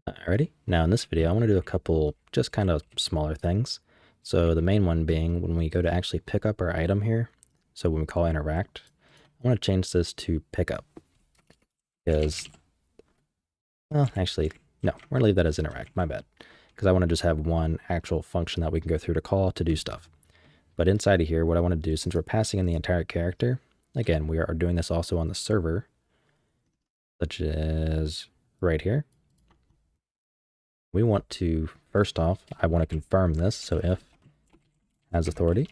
Alrighty, now in this video I want to do a couple just kind of smaller things. So the main one being when we go to actually pick up our item here, so when we call interact, I want to change this to pickup. Because, well, actually, no, we're going to leave that as interact, my bad. Because I want to just have one actual function that we can go through to call to do stuff. But inside of here, what I want to do, since we're passing in the entire character, again, we are doing this also on the server, such as right here. We want to, first off, I want to confirm this. So if has authority,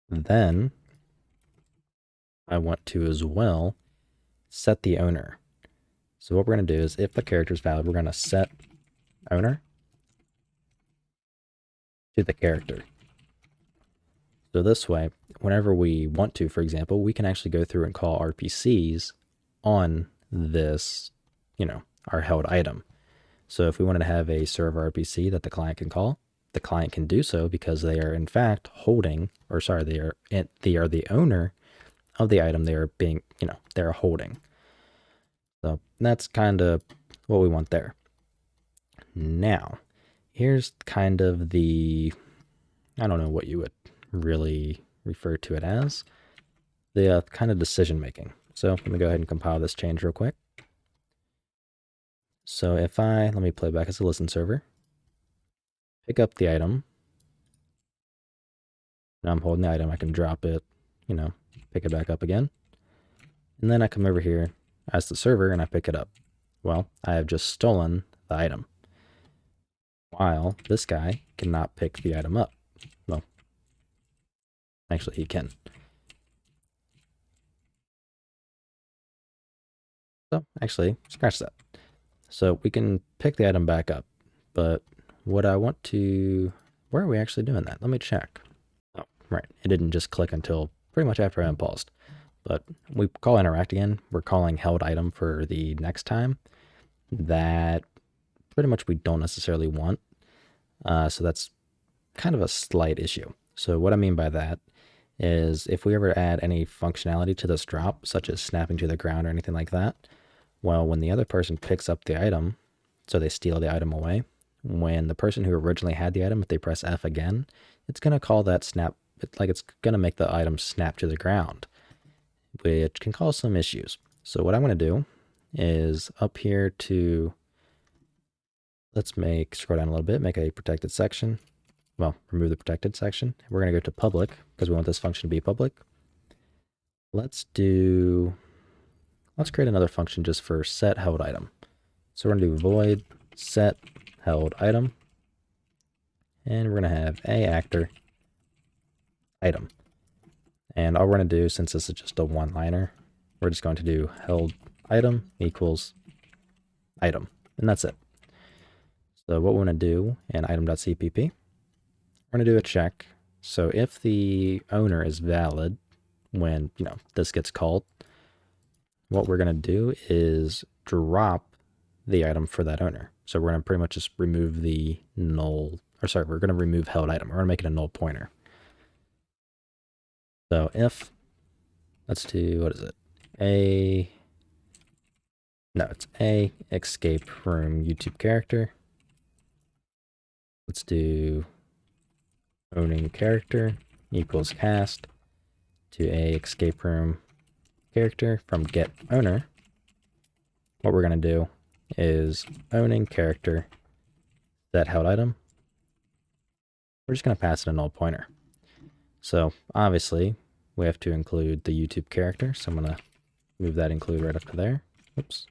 then I want to as well set the owner. So what we're going to do is if the character is valid, we're going to set owner to the character. So this way, whenever we want to, for example, we can actually go through and call RPCs on this, our held item. So if we wanted to have a server RPC that the client can call, the client can do so because they are in fact holding, or sorry, they are the owner of the item they are being, they're holding. So that's kind of what we want there. Now, here's kind of the, I don't know what you would really refer to it as, the kind of decision making. So let me go ahead and compile this change real quick. So if let me play back as a listen server, pick up the item. Now I'm holding the item, I can drop it, pick it back up again. And then I come over here as the server and I pick it up. Well, I have just stolen the item, while this guy cannot pick the item up. Well, actually he can. So actually, scratch that. So we can pick the item back up, but what I want to, where are we actually doing that? Let me check. Oh, right. It didn't just click until pretty much after I unpaused. But we call interact again. We're calling held item for the next time. That pretty much we don't necessarily want. So that's kind of a slight issue. So what I mean by that is if we ever add any functionality to this drop, such as snapping to the ground or anything like that, well, when the other person picks up the item, so they steal the item away, when the person who originally had the item, if they press F again, it's going to call that snap, it's going to make the item snap to the ground, which can cause some issues. So what I'm going to do is up here to, let's scroll down a little bit, make a protected section. Well, remove the protected section. We're going to go to public because we want this function to be public. Let's create another function just for set held item. So we're going to do void set held item. And we're going to have a actor item. And all we're going to do, since this is just a one-liner, we're just going to do held item equals item. And that's it. So what we want to do in item.cpp, we're going to do a check. So if the owner is valid when, this gets called, what we're going to do is drop the item for that owner. So we're going to pretty much just remove the null, or sorry, we're going to remove held item. We're going to make it a null pointer. So if, let's do, what is it? It's a escape room YouTube character. Let's do owning character equals cast to a escape room character from get owner. What we're going to do is owning character that held item. We're just going to pass it a null pointer. So obviously we have to include the YouTube character. So I'm going to move that include right up to there. Oops.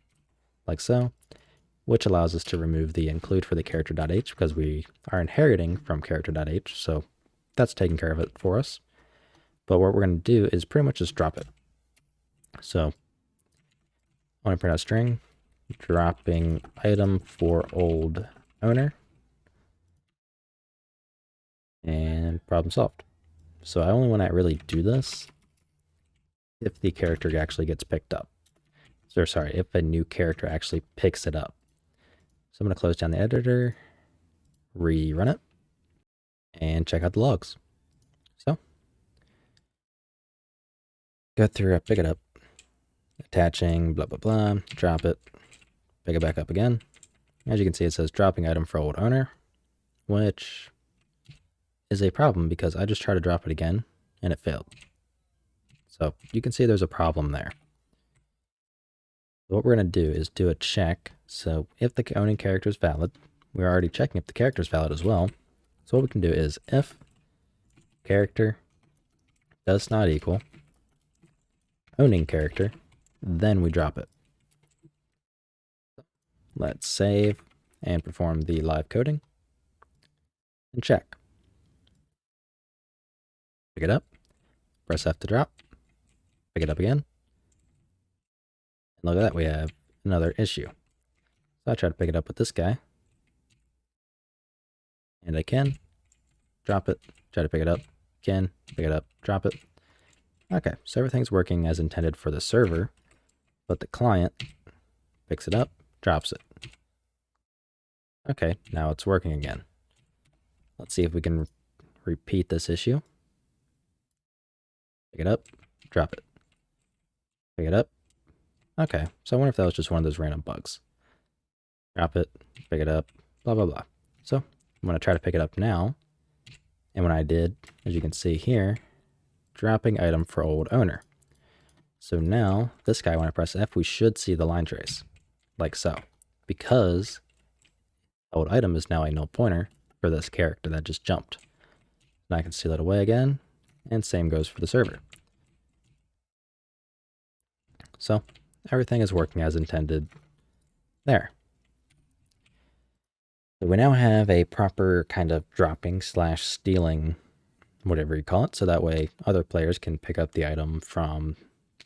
Like so, which allows us to remove the include for the character.h because we are inheriting from character.h. So that's taking care of it for us. But what we're going to do is pretty much just drop it. So I want to print out string, dropping item for old owner, and problem solved. So I only want to really do this if the character actually gets picked up. So sorry, if a new character actually picks it up. So I'm going to close down the editor, rerun it, and check out the logs. So go through, pick it up, attaching, blah, blah, blah, drop it. pick it back up again. As you can see, it says dropping item for old owner, which is a problem because I just tried to drop it again and it failed. So you can see there's a problem there. What we're going to do is do a check. So if the owning character is valid, we're already checking if the character is valid as well. So what we can do is if character does not equal owning character, then we drop it. Let's save and perform the live coding and check. Pick it up, press F to drop, pick it up again. And look at that, we have another issue. So I try to pick it up with this guy. And I can drop it, try to pick it up, can pick it up, drop it. Okay, so everything's working as intended for the server, but the client picks it up, drops it. Okay, now it's working again. Let's see if we can repeat this issue. Pick it up, drop it. Pick it up. Okay, so I wonder if that was just one of those random bugs. Drop it, pick it up, blah, blah, blah. So I'm going to try to pick it up now. And when I did, as you can see here, dropping item for old owner. So now this guy, when I press F, we should see the line trace like so, because old item is now a null pointer for this character that just jumped. And I can seal it away again, and same goes for the server. So everything is working as intended there. So we now have a proper kind of dropping / stealing, whatever you call it, so that way other players can pick up the item from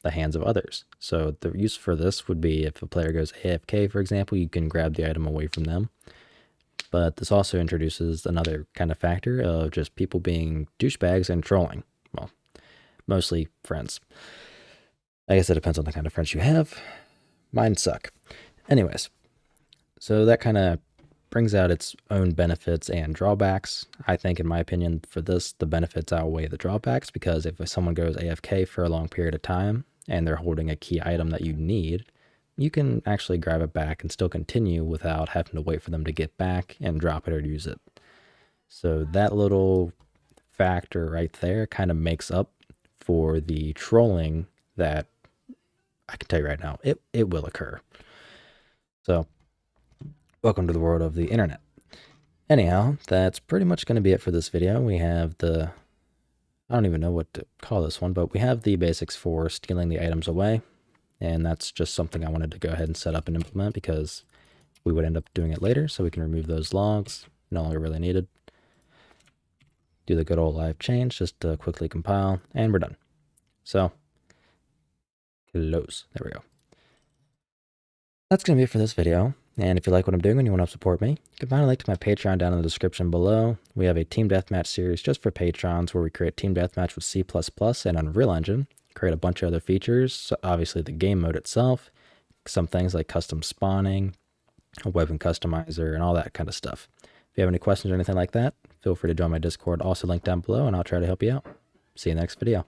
the hands of others. So the use for this would be if a player goes AFK, for example, you can grab the item away from them. But this also introduces another kind of factor of just people being douchebags and trolling. Well, mostly friends. I guess it depends on the kind of friends you have. Mine suck. Anyways, so that kind of brings out its own benefits and drawbacks. I think, in my opinion, for this, the benefits outweigh the drawbacks, because if someone goes AFK for a long period of time and they're holding a key item that you need, you can actually grab it back and still continue without having to wait for them to get back and drop it or use it. So that little factor right there kind of makes up for the trolling that I can tell you right now, it will occur. So welcome to the world of the internet. Anyhow, that's pretty much going to be it for this video. We have I don't even know what to call this one, but we have the basics for stealing the items away. And that's just something I wanted to go ahead and set up and implement, because we would end up doing it later, so we can remove those logs, no longer really needed. Do the good old live change, just to quickly compile, and we're done. So, close. There we go. That's going to be it for this video. And if you like what I'm doing and you want to support me, you can find a link to my Patreon down in the description below. We have a Team Deathmatch series just for Patrons where we create Team Deathmatch with C++ and Unreal Engine, create a bunch of other features, so obviously the game mode itself, some things like custom spawning, a weapon customizer, and all that kind of stuff. If you have any questions or anything like that, feel free to join my Discord, also linked down below, and I'll try to help you out. See you in the next video.